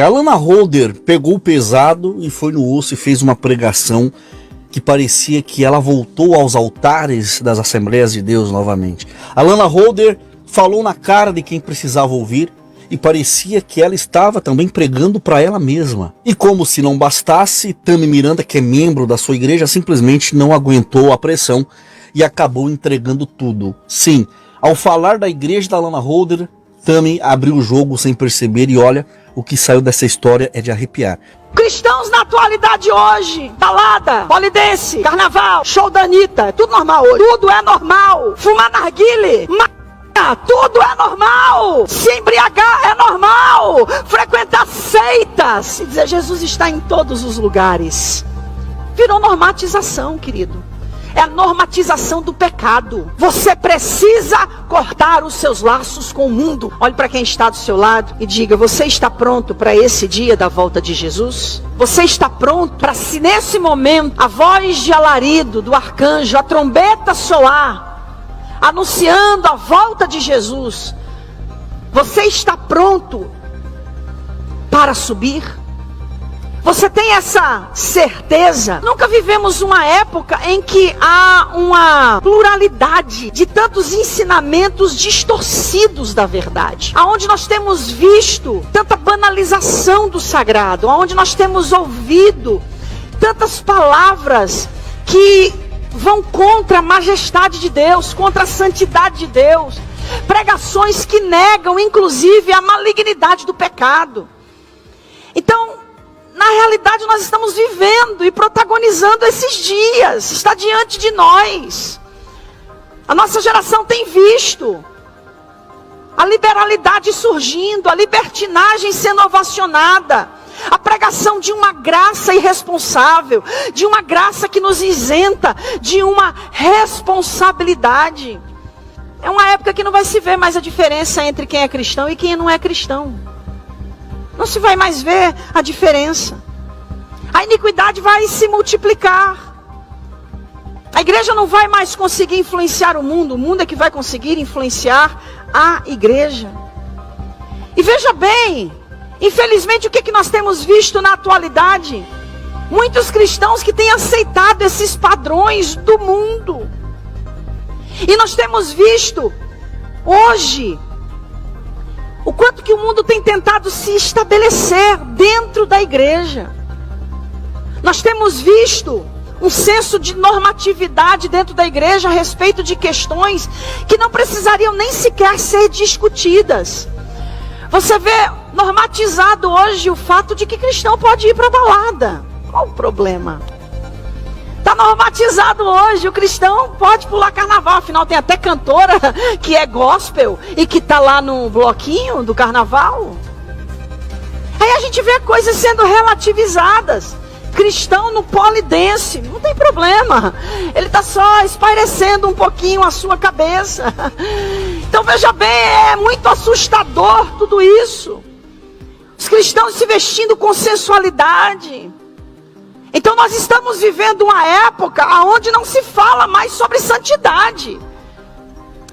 A Alana Holder pegou pesado e foi no osso e fez uma pregação que parecia que ela voltou aos altares das Assembleias de Deus novamente. A Alana Holder falou na cara de quem precisava ouvir e parecia que ela estava também pregando para ela mesma. E como se não bastasse, Tami Miranda, que é membro da sua igreja, simplesmente não aguentou a pressão e acabou entregando tudo. Sim, ao falar da igreja da Alana Holder, Tami abriu o jogo sem perceber e olha, o que saiu dessa história é de arrepiar. Cristãos na atualidade hoje, balada, polidense, carnaval, show da Anitta, é tudo normal hoje. Tudo é normal. Fumar narguile, tudo é normal. Se embriagar é normal. Frequentar seitas e dizer Jesus está em todos os lugares. Virou normatização, querido. É a normatização do pecado. Você precisa cortar os seus laços com o mundo. Olhe para quem está do seu lado e diga: você está pronto para esse dia da volta de Jesus? Você está pronto para, se nesse momento a voz de alarido do arcanjo, a trombeta soar, anunciando a volta de Jesus, você está pronto para subir? Você tem essa certeza? Nunca vivemos uma época em que há uma pluralidade de tantos ensinamentos distorcidos da verdade. Aonde nós temos visto tanta banalização do sagrado, aonde nós temos ouvido tantas palavras que vão contra a majestade de Deus, contra a santidade de Deus. Pregações que negam, inclusive, a malignidade do pecado. Então, na realidade, nós estamos vivendo e protagonizando esses dias. Está diante de nós. A nossa geração tem visto a liberalidade surgindo, a libertinagem sendo ovacionada, a pregação de uma graça irresponsável, de uma graça que nos isenta de uma responsabilidade. É uma época que não vai se ver mais a diferença entre quem é cristão e quem não é cristão. Não se vai mais ver a diferença. A iniquidade vai se multiplicar. A igreja não vai mais conseguir influenciar o mundo é que vai conseguir influenciar a igreja. E veja bem, infelizmente o que nós temos visto na atualidade? Muitos cristãos que têm aceitado esses padrões do mundo. E nós temos visto hoje o quanto que o mundo tem tentado se estabelecer dentro da igreja. Nós temos visto um senso de normatividade dentro da igreja a respeito de questões que não precisariam nem sequer ser discutidas. Você vê normatizado hoje o fato de que cristão pode ir para a balada. Qual o problema? Está normatizado hoje, o cristão pode pular carnaval. Afinal tem até cantora que é gospel e que está lá no bloquinho do carnaval. Aí a gente vê coisas sendo relativizadas. Cristão no polidense, não tem problema. Ele está só espairecendo um pouquinho a sua cabeça. Então veja bem, é muito assustador tudo isso. Os cristãos se vestindo com sensualidade. Então nós estamos vivendo uma época onde não se fala mais sobre santidade.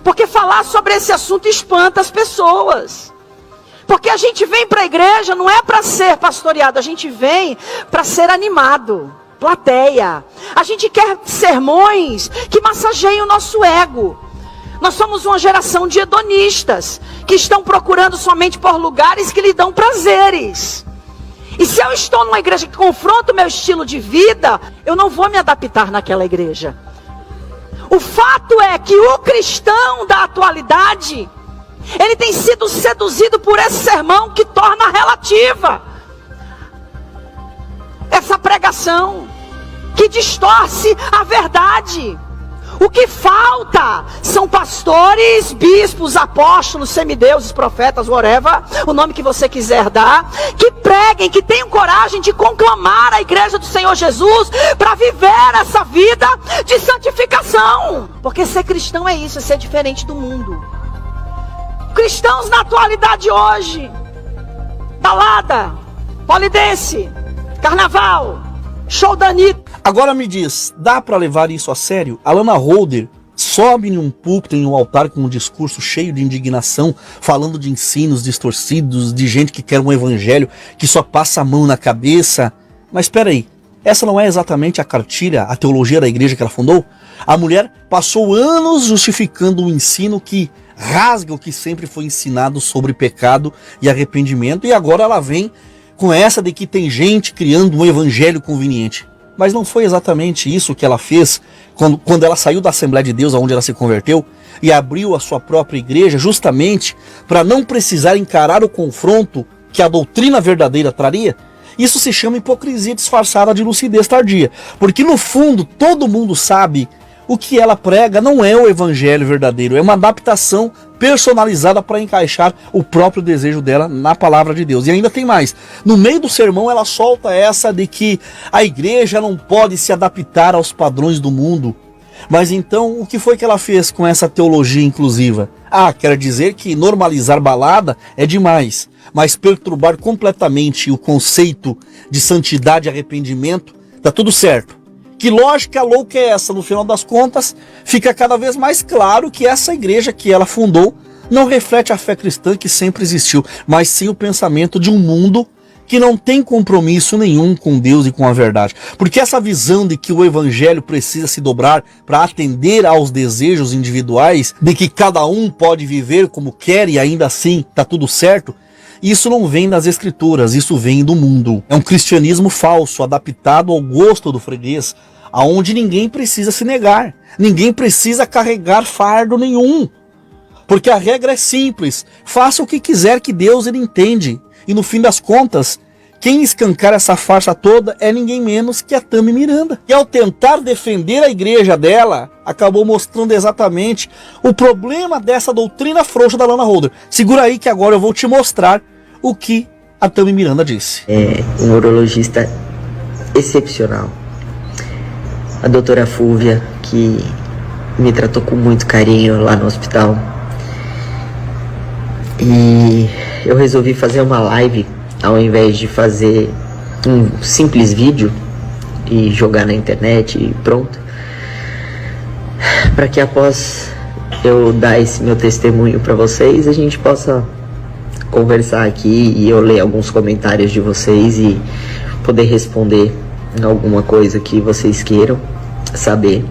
Porque falar sobre esse assunto espanta as pessoas. Porque a gente vem para a igreja não é para ser pastoreado, a gente vem para ser animado, plateia. A gente quer sermões que massageiem o nosso ego. Nós somos uma geração de hedonistas, que estão procurando somente por lugares que lhe dão prazeres. E se eu estou numa igreja que confronta o meu estilo de vida, eu não vou me adaptar naquela igreja. O fato é que o cristão da atualidade, ele tem sido seduzido por esse sermão que torna relativa essa pregação, que distorce a verdade. O que falta são pastores, bispos, apóstolos, semideuses, profetas, whatever, o nome que você quiser dar, que preguem, que tenham coragem de conclamar a igreja do Senhor Jesus para viver essa vida de santificação. Porque ser cristão é isso, é ser diferente do mundo. Cristãos na atualidade hoje, balada, polidense, carnaval, show da Anitta. Agora me diz, dá pra levar isso a sério? Alana Holder sobe em um púlpito, em um altar com um discurso cheio de indignação, falando de ensinos distorcidos, de gente que quer um evangelho que só passa a mão na cabeça. Mas espera aí, essa não é exatamente a cartilha, a teologia da igreja que ela fundou? A mulher passou anos justificando um ensino que rasga o que sempre foi ensinado sobre pecado e arrependimento, e agora ela vem com essa de que tem gente criando um evangelho conveniente. Mas não foi exatamente isso que ela fez quando ela saiu da Assembleia de Deus, onde ela se converteu, e abriu a sua própria igreja, justamente para não precisar encarar o confronto que a doutrina verdadeira traria? Isso se chama hipocrisia disfarçada de lucidez tardia, porque no fundo todo mundo sabe o que ela prega não é o evangelho verdadeiro, é uma adaptação personalizada para encaixar o próprio desejo dela na palavra de Deus. E ainda tem mais, no meio do sermão ela solta essa de que a igreja não pode se adaptar aos padrões do mundo. Mas então, o que foi que ela fez com essa teologia inclusiva? Quer dizer que normalizar balada é demais, mas perturbar completamente o conceito de santidade e arrependimento, tá tudo certo. Que lógica louca é essa? No final das contas, fica cada vez mais claro que essa igreja que ela fundou não reflete a fé cristã que sempre existiu, mas sim o pensamento de um mundo que não tem compromisso nenhum com Deus e com a verdade. Porque essa visão de que o evangelho precisa se dobrar para atender aos desejos individuais, de que cada um pode viver como quer e ainda assim tá tudo certo, isso não vem das escrituras, isso vem do mundo. É um cristianismo falso, adaptado ao gosto do freguês, aonde ninguém precisa se negar, ninguém precisa carregar fardo nenhum. Porque a regra é simples, faça o que quiser que Deus ele entende. E no fim das contas, quem escancar essa farsa toda é ninguém menos que a Tami Miranda. E ao tentar defender a igreja dela, acabou mostrando exatamente o problema dessa doutrina frouxa da Lana Holder. Segura aí que agora eu vou te mostrar o que a Tami Miranda disse. É um urologista excepcional. A doutora Fúvia, que me tratou com muito carinho lá no hospital. E eu resolvi fazer uma live ao invés de fazer um simples vídeo e jogar na internet e pronto, para que após eu dar esse meu testemunho para vocês, a gente possa conversar aqui e eu ler alguns comentários de vocês e poder responder alguma coisa que vocês queiram saber.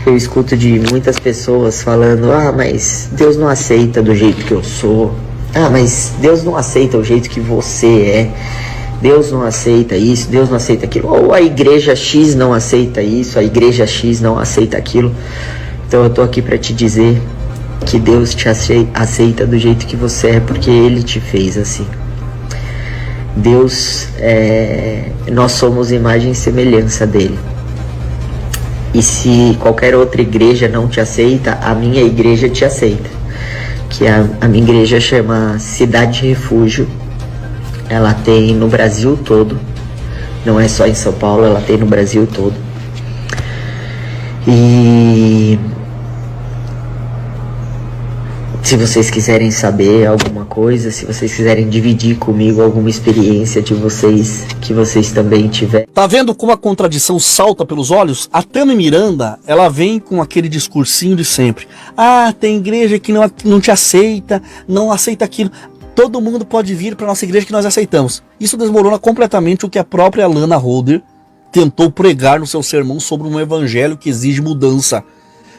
Eu escuto de muitas pessoas falando: mas Deus não aceita do jeito que eu sou. Mas Deus não aceita o jeito que você é. Deus não aceita isso, Deus não aceita aquilo. Ou a igreja X não aceita isso, a igreja X não aceita aquilo. Então eu tô aqui para te dizer que Deus te aceita do jeito que você é, porque Ele te fez assim. Deus, nós somos imagem e semelhança dEle. E se qualquer outra igreja não te aceita, a minha igreja te aceita. Que a minha igreja chama Cidade Refúgio. Ela tem no Brasil todo. Não é só em São Paulo, ela tem no Brasil todo. E se vocês quiserem saber alguma coisa, se vocês quiserem dividir comigo alguma experiência de vocês, que vocês também tiverem. Tá vendo como a contradição salta pelos olhos? A Tami Miranda, ela vem com aquele discursinho de sempre. Tem igreja que não te aceita, não aceita aquilo. Todo mundo pode vir para nossa igreja que nós aceitamos. Isso desmorona completamente o que a própria Lana Holder tentou pregar no seu sermão sobre um evangelho que exige mudança,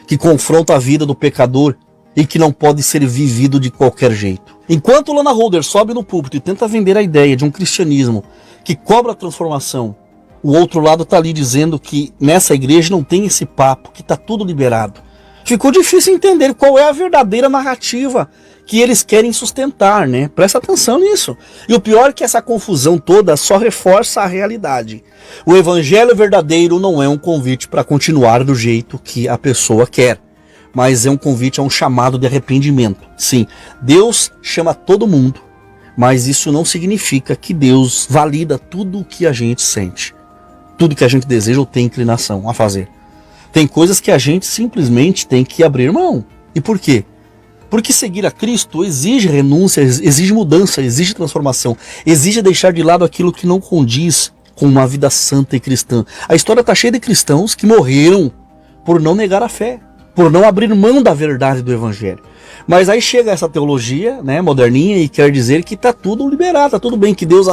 que confronta a vida do pecador e que não pode ser vivido de qualquer jeito. Enquanto Lana Holder sobe no púlpito e tenta vender a ideia de um cristianismo que cobra a transformação, o outro lado está ali dizendo que nessa igreja não tem esse papo, que está tudo liberado. Ficou difícil entender qual é a verdadeira narrativa que eles querem sustentar, né? Presta atenção nisso. E o pior é que essa confusão toda só reforça a realidade. O evangelho verdadeiro não é um convite para continuar do jeito que a pessoa quer, mas é um convite a um chamado de arrependimento. Sim, Deus chama todo mundo, mas isso não significa que Deus valida tudo o que a gente sente, tudo que a gente deseja ou tem inclinação a fazer. Tem coisas que a gente simplesmente tem que abrir mão. E por quê? Porque seguir a Cristo exige renúncia, exige mudança, exige transformação, exige deixar de lado aquilo que não condiz com uma vida santa e cristã. A história está cheia de cristãos que morreram por não negar a fé. por não abrir mão da verdade do evangelho. Mas aí chega essa teologia, né, moderninha, e quer dizer que tá tudo liberado, tá tudo bem, que Deus